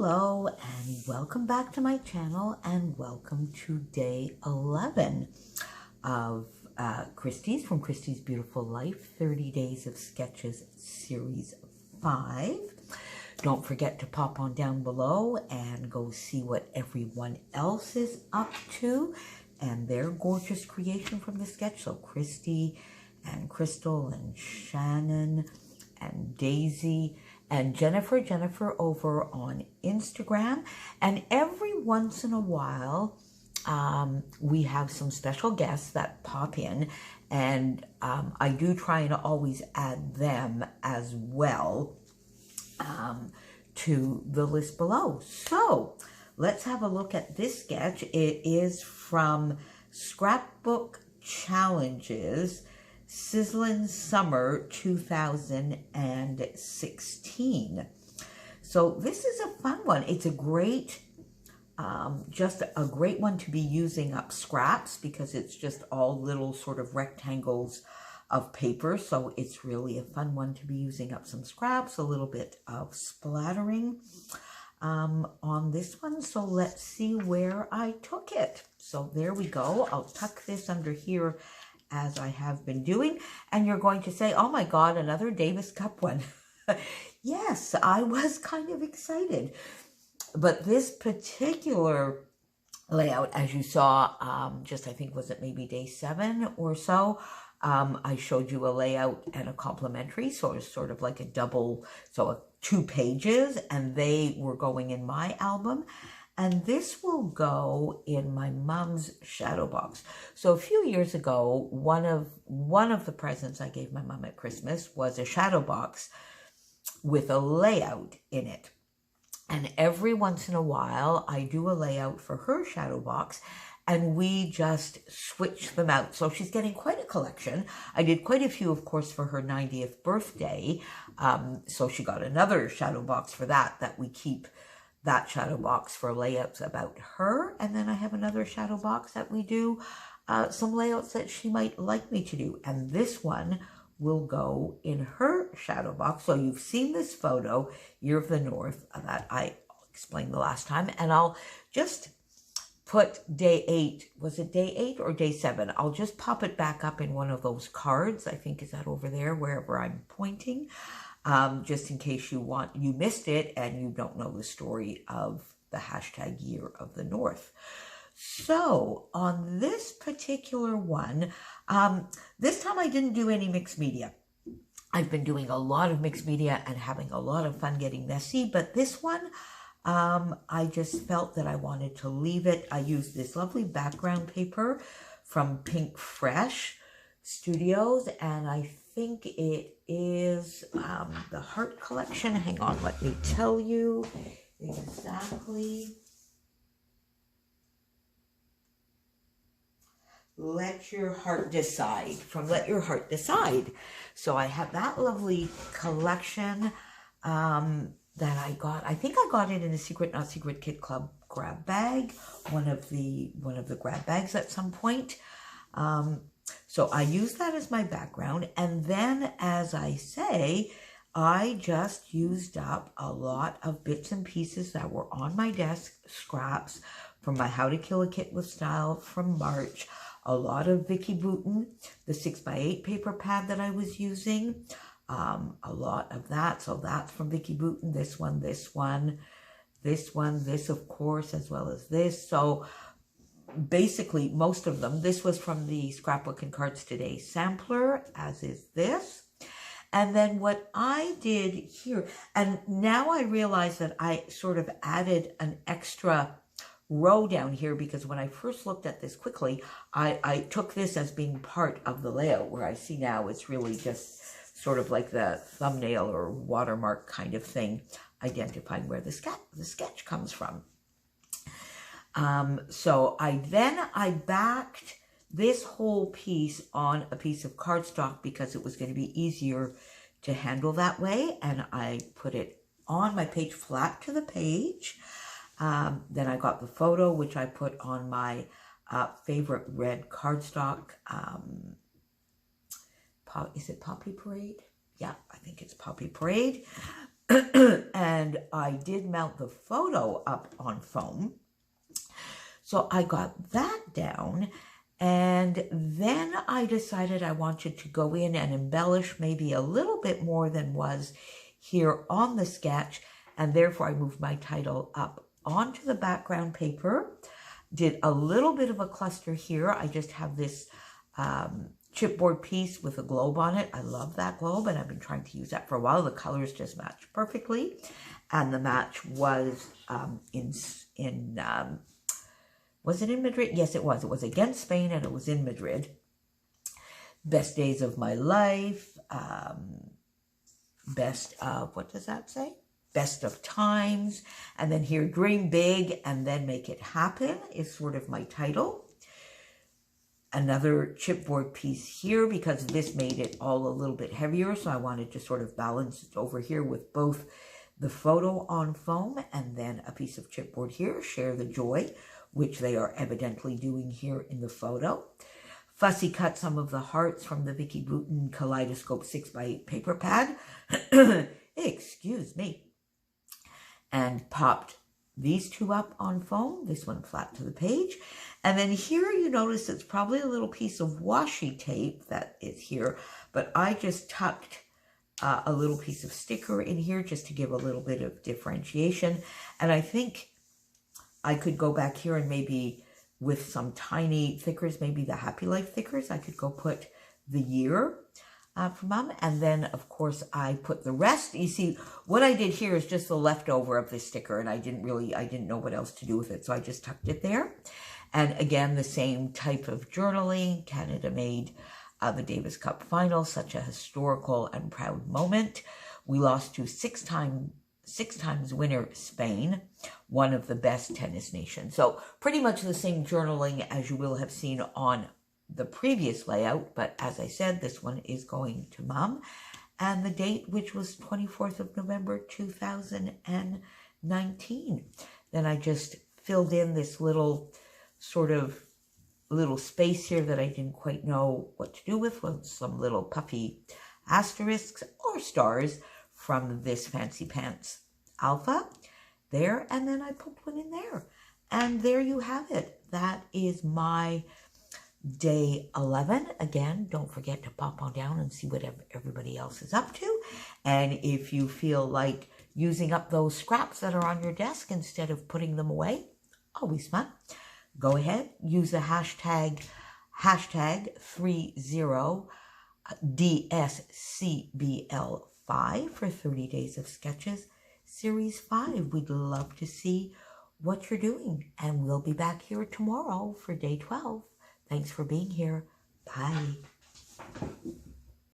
Hello and welcome back to my channel and welcome to day 11 of Christy's from Christy's Beautiful Life 30 Days of Sketches Series 5. Don't forget to pop on down below and go see what everyone else is up to and their gorgeous creation from the sketch. So Christy and Crystal and Shannon and Daisy and Jennifer over on Instagram. And every once in a while, we have some special guests that pop in, and I do try and always add them as well to the list below. So let's have a look at this sketch. It is from Scrapbook Challenges Sizzling Summer 2016. So this is a fun one. It's a great, just a great one to be using up scraps because it's just all little sort of rectangles of paper. So it's really a fun one to be using up some scraps, a little bit of splattering on this one. So let's see where I took it. So there we go. I'll tuck this under here as I have been doing, and you're going to say, oh my God, another Davis Cup one. Yes, I was kind of excited, but this particular layout, as you saw, just I think was it maybe day 7 or so, I showed you a layout and a complimentary, so it's sort of like a double, so 2 pages, and they were going in my album. And this will go in my mom's shadow box. So a few years ago, one of the presents I gave my mom at Christmas was a shadow box with a layout in it. And every once in a while, I do a layout for her shadow box, and we just switch them out. So she's getting quite a collection. I did quite a few, of course, for her 90th birthday. So she got another shadow box for that we keep that shadow box for layouts about her. And then I have another shadow box that we do some layouts that she might like me to do. And this one will go in her shadow box. So you've seen this photo, Year of the North, that I explained the last time. And I'll just put day 8, was it day 8 or day 7? I'll just pop it back up in one of those cards. I think is that over there, wherever I'm pointing. Just in case you missed it and you don't know the story of the hashtag Year of the North. So on this particular one, this time I didn't do any mixed media. I've been doing a lot of mixed media and having a lot of fun getting messy, but this one, I just felt that I wanted to leave it. I used this lovely background paper from Pink Fresh Studios, and I think it is the Heart Collection. Hang on, let me tell you exactly. Let Your Heart Decide, from Let Your Heart Decide. So I have that lovely collection that I got. I think I got it in a Secret Not Secret Kit Club grab bag, one of the grab bags at some point. So I use that as my background, and then, as I say, I just used up a lot of bits and pieces that were on my desk, scraps from my How to Kill a Kit with Style from March, a lot of Vicki Boutin, the 6x8 paper pad that I was using, a lot of that. So that's from Vicki Boutin, this one, this of course, as well as this. So basically, most of them. This was from the Scrapbook and Cards Today sampler, as is this. And then what I did here, and now I realize that I sort of added an extra row down here because when I first looked at this quickly, I took this as being part of the layout, where I see now it's really just sort of like the thumbnail or watermark kind of thing, identifying where the sketch comes from. So I backed this whole piece on a piece of cardstock because it was going to be easier to handle that way. And I put it on my page, flat to the page. Then I got the photo, which I put on my favorite red cardstock. Is it Poppy Parade? Yeah, I think it's Poppy Parade. And I did mount the photo up on foam. So I got that down, and then I decided I wanted to go in and embellish maybe a little bit more than was here on the sketch, and therefore I moved my title up onto the background paper, did a little bit of a cluster here. I just have this chipboard piece with a globe on it. I love that globe, and I've been trying to use that for a while. The colors just match perfectly, and the match was was it in Madrid? Yes, it was. It was against Spain, and it was in Madrid. Best days of my life. Best of, what does that say? Best of times. And then here, dream big and then make it happen is sort of my title. Another chipboard piece here because this made it all a little bit heavier. So I wanted to sort of balance it over here with both the photo on foam and then a piece of chipboard here. Share the joy, which they are evidently doing here in the photo. Fussy cut some of the hearts from the Vicki Boutin Kaleidoscope 6x8 paper pad. Excuse me. And popped these two up on foam, this one flat to the page. And then here you notice it's probably a little piece of washi tape that is here, but I just tucked a little piece of sticker in here just to give a little bit of differentiation. And I think I could go back here and maybe with some tiny thickers, maybe the Happy Life thickers, I could go put the year for Mom. And then, of course, I put the rest. You see, what I did here is just the leftover of the sticker, and I didn't know what else to do with it, so I just tucked it there. And again, the same type of journaling. Canada made the Davis Cup final, such a historical and proud moment. We lost to six times winner Spain, one of the best tennis nations. So pretty much the same journaling as you will have seen on the previous layout, but as I said, this one is going to Mom. And the date, which was 24th of November 2019. Then I just filled in this little sort of little space here that I didn't quite know what to do with some little puffy asterisks or stars from this Fancy Pants Alpha there, and then I put one in there. And there you have it. That is my day 11. Again, don't forget to pop on down and see what everybody else is up to. And if you feel like using up those scraps that are on your desk instead of putting them away, always fun, go ahead, use the hashtag 30DSCBL5 for 30 days of sketches. Series 5. We'd love to see what you're doing. And we'll be back here tomorrow for day 12. Thanks for being here. Bye.